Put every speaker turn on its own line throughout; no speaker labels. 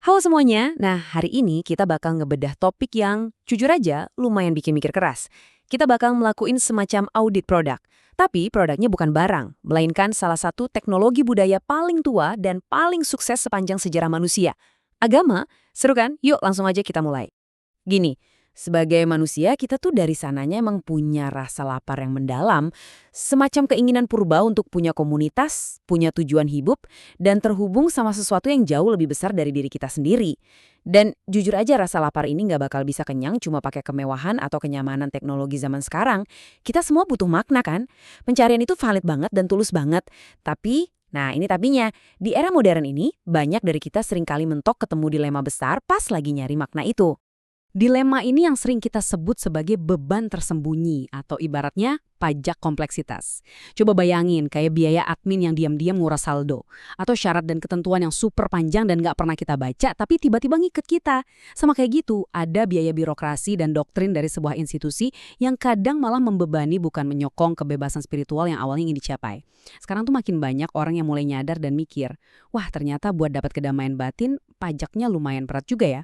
Halo semuanya, nah hari ini kita bakal ngebedah topik yang jujur aja lumayan bikin mikir keras. Kita bakal ngelakuin semacam audit produk. Tapi produknya bukan barang, melainkan salah satu teknologi budaya paling tua dan paling sukses sepanjang sejarah manusia. Agama, seru kan? Yuk langsung aja kita mulai. Gini, sebagai manusia kita tuh dari sananya emang punya rasa lapar yang mendalam, semacam keinginan purba untuk punya komunitas, punya tujuan hidup, dan terhubung sama sesuatu yang jauh lebih besar dari diri kita sendiri. Dan jujur aja rasa lapar ini nggak bakal bisa kenyang cuma pakai kemewahan atau kenyamanan teknologi zaman sekarang. Kita semua butuh makna kan? Pencarian itu valid banget dan tulus banget. Tapi, nah ini tapinya, di era modern ini banyak dari kita seringkali mentok ketemu dilema besar pas lagi nyari makna itu.
Dilema ini yang sering kita sebut sebagai beban tersembunyi atau ibaratnya pajak kompleksitas. Coba bayangin kayak biaya admin yang diam-diam nguras saldo. Atau syarat dan ketentuan yang super panjang dan nggak pernah kita baca tapi tiba-tiba ngikut kita. Sama kayak gitu, ada biaya birokrasi dan doktrin dari sebuah institusi yang kadang malah membebani bukan menyokong kebebasan spiritual yang awalnya ingin dicapai. Sekarang tuh makin banyak orang yang mulai nyadar dan mikir, wah ternyata buat dapat kedamaian batin, pajaknya lumayan berat juga ya.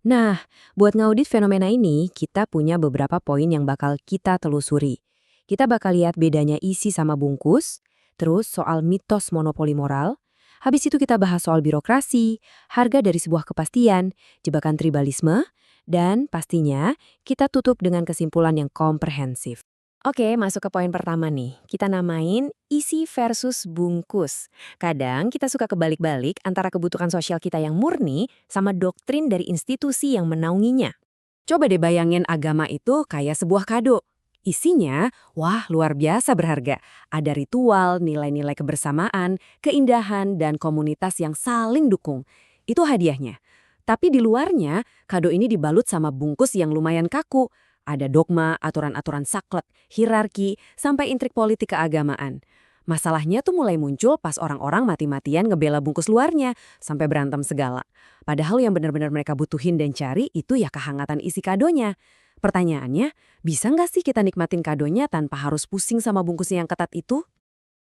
Nah, buat ngaudit fenomena ini, kita punya beberapa poin yang bakal kita telusuri. Kita bakal lihat bedanya isi sama bungkus, terus soal mitos monopoli moral, habis itu kita bahas soal birokrasi, harga dari sebuah kepastian, jebakan tribalisme, dan pastinya kita tutup dengan kesimpulan yang komprehensif. Oke, masuk ke poin pertama nih. Kita namain isi versus bungkus. Kadang kita suka kebalik-balik antara kebutuhan sosial kita yang murni sama doktrin dari institusi yang menaunginya. Coba deh bayangin agama itu kayak sebuah kado. Isinya, wah luar biasa berharga. Ada ritual, nilai-nilai kebersamaan, keindahan, dan komunitas yang saling dukung. Itu hadiahnya. Tapi di luarnya, kado ini dibalut sama bungkus yang lumayan kaku. Ada dogma, aturan-aturan saklek, hierarki, sampai intrik politik keagamaan. Masalahnya tuh mulai muncul pas orang-orang mati-matian ngebela bungkus luarnya, sampai berantem segala. Padahal yang benar-benar mereka butuhin dan cari itu ya kehangatan isi kadonya. Pertanyaannya, bisa nggak sih kita nikmatin kadonya tanpa harus pusing sama bungkusnya yang ketat itu?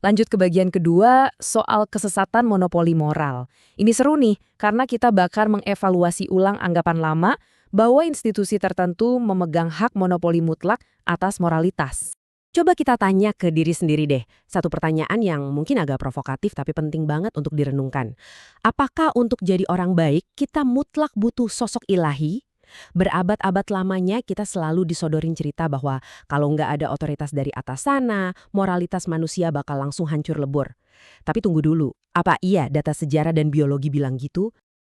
Lanjut ke bagian kedua, soal kesesatan monopoli moral. Ini seru nih, karena kita bakal mengevaluasi ulang anggapan lama bahwa institusi tertentu memegang hak monopoli mutlak atas moralitas.
Coba kita tanya ke diri sendiri deh, satu pertanyaan yang mungkin agak provokatif tapi penting banget untuk direnungkan. Apakah untuk jadi orang baik, kita mutlak butuh sosok ilahi? Berabad-abad lamanya kita selalu disodorin cerita bahwa kalau nggak ada otoritas dari atas sana, moralitas manusia bakal langsung hancur lebur. Tapi tunggu dulu, apa iya data sejarah dan biologi bilang gitu?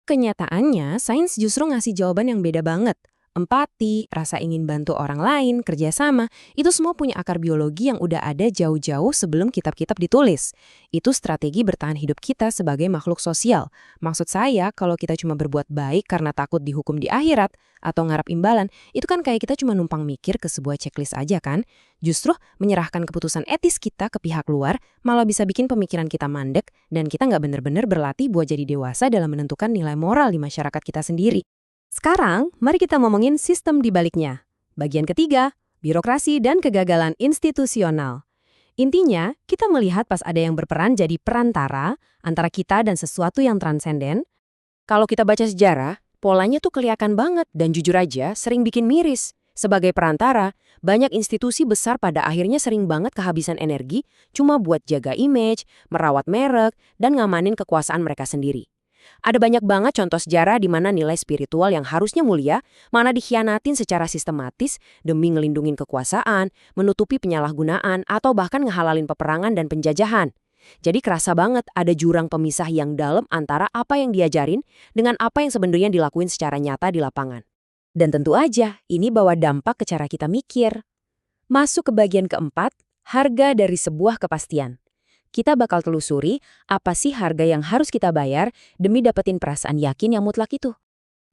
Kenyataannya, sains justru ngasih jawaban yang beda banget. Empati, rasa ingin bantu orang lain, kerjasama, itu semua punya akar biologi yang udah ada jauh-jauh sebelum kitab-kitab ditulis. Itu strategi bertahan hidup kita sebagai makhluk sosial. Maksud saya, kalau kita cuma berbuat baik karena takut dihukum di akhirat atau ngarap imbalan, itu kan kayak kita cuma numpang mikir ke sebuah checklist aja kan? Justru menyerahkan keputusan etis kita ke pihak luar malah bisa bikin pemikiran kita mandek dan kita nggak benar-benar berlatih buat jadi dewasa dalam menentukan nilai moral di masyarakat kita sendiri. Sekarang, mari kita ngomongin sistem di baliknya. Bagian ketiga, birokrasi dan kegagalan institusional. Intinya, kita melihat pas ada yang berperan jadi perantara antara kita dan sesuatu yang transenden. Kalau kita baca sejarah, polanya tuh kelihatan banget dan jujur aja sering bikin miris. Sebagai perantara, banyak institusi besar pada akhirnya sering banget kehabisan energi cuma buat jaga image, merawat merek, dan ngamanin kekuasaan mereka sendiri. Ada banyak banget contoh sejarah di mana nilai spiritual yang harusnya mulia, mana dikhianatin secara sistematis demi ngelindungin kekuasaan, menutupi penyalahgunaan, atau bahkan ngehalalin peperangan dan penjajahan. Jadi kerasa banget ada jurang pemisah yang dalam antara apa yang diajarin dengan apa yang sebenarnya dilakuin secara nyata di lapangan. Dan tentu aja, ini bawa dampak ke cara kita mikir. Masuk ke bagian keempat, harga dari sebuah kepastian. Kita bakal telusuri apa sih harga yang harus kita bayar demi dapetin perasaan yakin yang mutlak itu.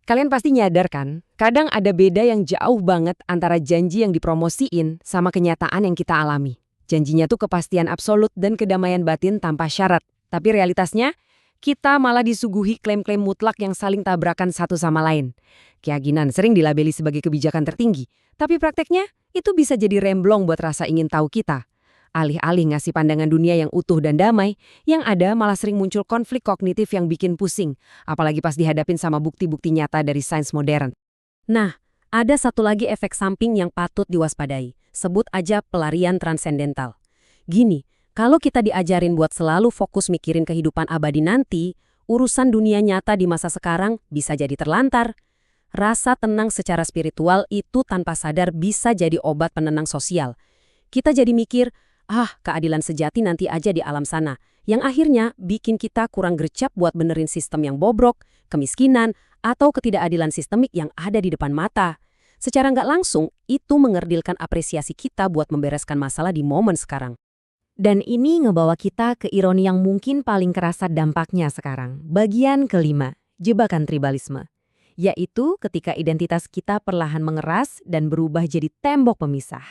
Kalian pasti nyadar kan, kadang ada beda yang jauh banget antara janji yang dipromosiin sama kenyataan yang kita alami. Janjinya tuh kepastian absolut dan kedamaian batin tanpa syarat. Tapi realitasnya, kita malah disuguhi klaim-klaim mutlak yang saling tabrakan satu sama lain. Keyakinan sering dilabeli sebagai kebijakan tertinggi, tapi prakteknya itu bisa jadi remblong buat rasa ingin tahu kita. Alih-alih ngasih pandangan dunia yang utuh dan damai, yang ada malah sering muncul konflik kognitif yang bikin pusing, apalagi pas dihadapin sama bukti-bukti nyata dari sains modern. Nah, ada satu lagi efek samping yang patut diwaspadai. Sebut aja pelarian transendental. Gini, kalau kita diajarin buat selalu fokus mikirin kehidupan abadi nanti, urusan dunia nyata di masa sekarang bisa jadi terlantar. Rasa tenang secara spiritual itu tanpa sadar bisa jadi obat penenang sosial. Kita jadi mikir, keadilan sejati nanti aja di alam sana, yang akhirnya bikin kita kurang gercep buat benerin sistem yang bobrok, kemiskinan, atau ketidakadilan sistemik yang ada di depan mata. Secara nggak langsung, itu mengerdilkan apresiasi kita buat membereskan masalah di momen sekarang. Dan ini ngebawa kita ke ironi yang mungkin paling kerasa dampaknya sekarang. Bagian kelima, jebakan tribalisme. Yaitu ketika identitas kita perlahan mengeras dan berubah jadi tembok pemisah.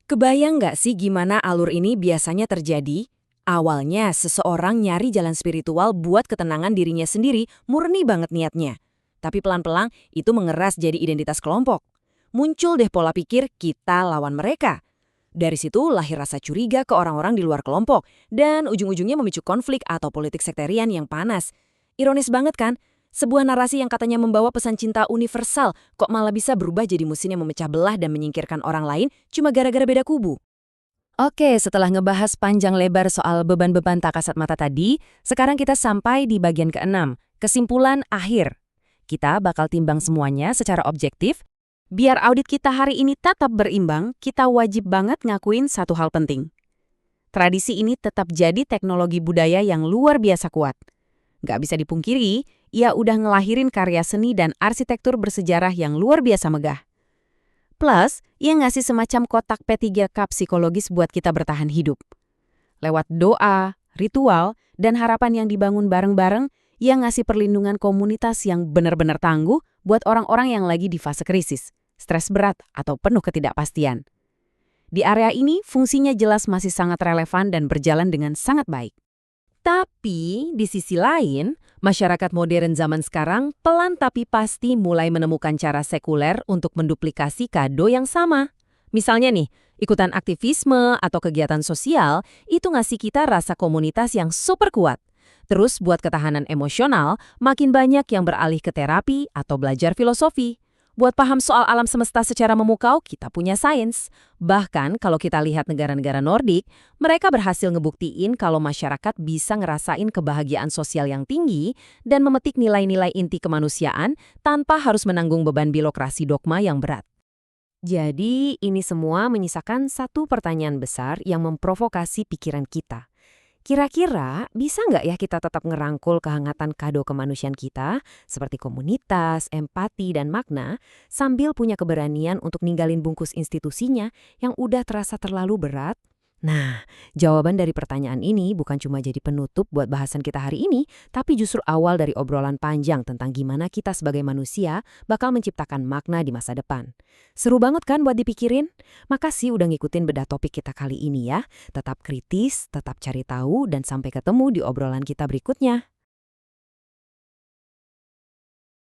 Kebayang nggak sih gimana alur ini biasanya terjadi? Awalnya seseorang nyari jalan spiritual buat ketenangan dirinya sendiri, murni banget niatnya. Tapi pelan-pelan itu mengeras jadi identitas kelompok. Muncul deh pola pikir kita lawan mereka. Dari situ lahir rasa curiga ke orang-orang di luar kelompok, dan ujung-ujungnya memicu konflik atau politik sektarian yang panas. Ironis banget kan? Sebuah narasi yang katanya membawa pesan cinta universal, kok malah bisa berubah jadi mesin yang memecah belah dan menyingkirkan orang lain cuma gara-gara beda kubu. Oke, setelah ngebahas panjang lebar soal beban-beban tak kasat mata tadi, sekarang kita sampai di bagian ke-6, kesimpulan akhir. Kita bakal timbang semuanya secara objektif. Biar audit kita hari ini tetap berimbang, kita wajib banget ngakuin satu hal penting. Tradisi ini tetap jadi teknologi budaya yang luar biasa kuat. Nggak bisa dipungkiri, ia udah ngelahirin karya seni dan arsitektur bersejarah yang luar biasa megah. Plus, ia ngasih semacam kotak P3K psikologis buat kita bertahan hidup. Lewat doa, ritual, dan harapan yang dibangun bareng-bareng, ia ngasih perlindungan komunitas yang benar-benar tangguh buat orang-orang yang lagi di fase krisis, stres berat, atau penuh ketidakpastian. Di area ini, fungsinya jelas masih sangat relevan dan berjalan dengan sangat baik. Tapi, di sisi lain, masyarakat modern zaman sekarang pelan tapi pasti mulai menemukan cara sekuler untuk menduplikasi kado yang sama. Misalnya nih, ikutan aktivisme atau kegiatan sosial itu ngasih kita rasa komunitas yang super kuat. Terus buat ketahanan emosional, makin banyak yang beralih ke terapi atau belajar filosofi. Buat paham soal alam semesta secara memukau, kita punya sains. Bahkan kalau kita lihat negara-negara Nordik, mereka berhasil ngebuktiin kalau masyarakat bisa ngerasain kebahagiaan sosial yang tinggi dan memetik nilai-nilai inti kemanusiaan tanpa harus menanggung beban birokrasi dogma yang berat. Jadi, ini semua menyisakan satu pertanyaan besar yang memprovokasi pikiran kita. Kira-kira bisa nggak ya kita tetap ngerangkul kehangatan kado kemanusiaan kita, seperti komunitas, empati, dan makna, sambil punya keberanian untuk ninggalin bungkus institusinya yang udah terasa terlalu berat? Nah, jawaban dari pertanyaan ini bukan cuma jadi penutup buat bahasan kita hari ini, tapi justru awal dari obrolan panjang tentang gimana kita sebagai manusia bakal menciptakan makna di masa depan. Seru banget kan buat dipikirin? Makasih udah ngikutin bedah topik kita kali ini ya. Tetap kritis, tetap cari tahu, dan sampai ketemu di obrolan kita berikutnya.